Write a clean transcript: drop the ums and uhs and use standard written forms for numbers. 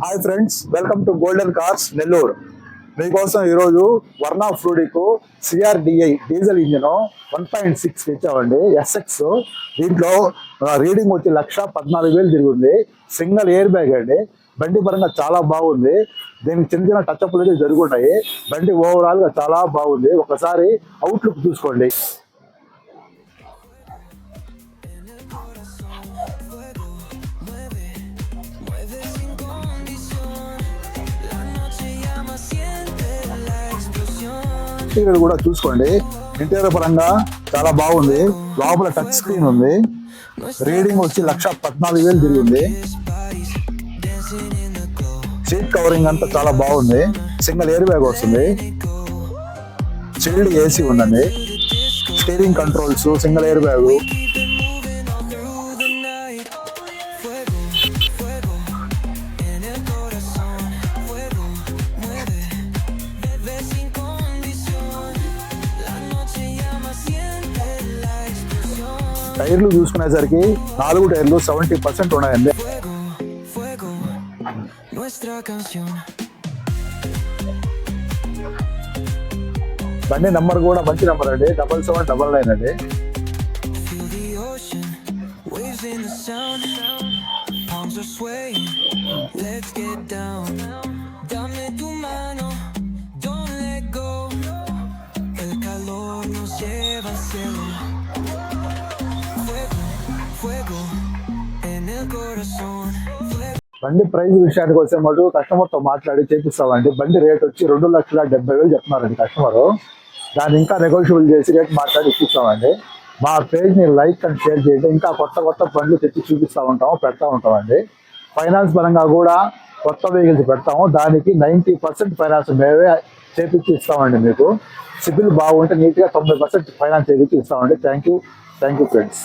Hi friends, welcome to golden cars Nellore. మీకోసం ఈరోజు Verna ఫ్రూడికు CRDI diesel engine 1.6 ఇచ్చామండి, SX. దీంట్లో రీడింగ్ వచ్చి 1,14,000 తిరిగింది. సింగిల్ ఎయిర్ బ్యాగ్ అండి. బండి పరంగా చాలా బాగుంది. దీనికి చిన్న చిన్న టచ్అప్లు అయితే జరుగుతున్నాయి. బండి ఓవరాల్గా చాలా బాగుంది. ఒకసారి అవుట్లుక్ చూసుకోండి. ఇంటీరియర్ కూడా చూసుకోండి. ఇంటీరియర్ పరంగా చాలా బాగుంది. లోపల టచ్ స్క్రీన్ ఉంది. రీడింగ్ వచ్చి 1,14,000 తిరిగింది. సీట్ కవరింగ్ అంతా చాలా బాగుంది. సింగిల్ ఎయిర్ బ్యాగ్ వస్తుంది. చిల్డ్ ఏసీ ఉందండి. Steering controls, single air bag. టైర్లు చూసుకునేసరికి 4 టైర్లు 70% ఉన్నాయండి. బండి నెంబర్ కూడా మంచి నెంబర్ అండి, 7799 అండి. బండి ప్రైస్ విషయానికి వచ్చే మటు కస్టమర్తో మాట్లాడి చేపిస్తామండి. బండి రేట్ వచ్చి 2,70,000 చెప్తున్నారండి కస్టమరు. దాన్ని ఇంకా నెగోషియబుల్ చేసి రేట్ మాట్లాడి ఇప్పిస్తామండి. మా పేజ్ని లైక్ అండ్ షేర్ చేయండి. ఇంకా కొత్త కొత్త బండ్లు తెచ్చి చూపిస్తూ ఉంటాము, పెడతా ఉంటామండి. ఫైనాన్స్ పరంగా కూడా కొత్త వెహికల్స్ పెడతాము. దానికి 90% ఫైనాన్స్ మేమే చేపించి ఇస్తామండి. మీకు సిబిల్ బాగుంటే నీట్గా 90% ఫైనాన్స్ చేపించి ఇస్తామండి. Thank you friends.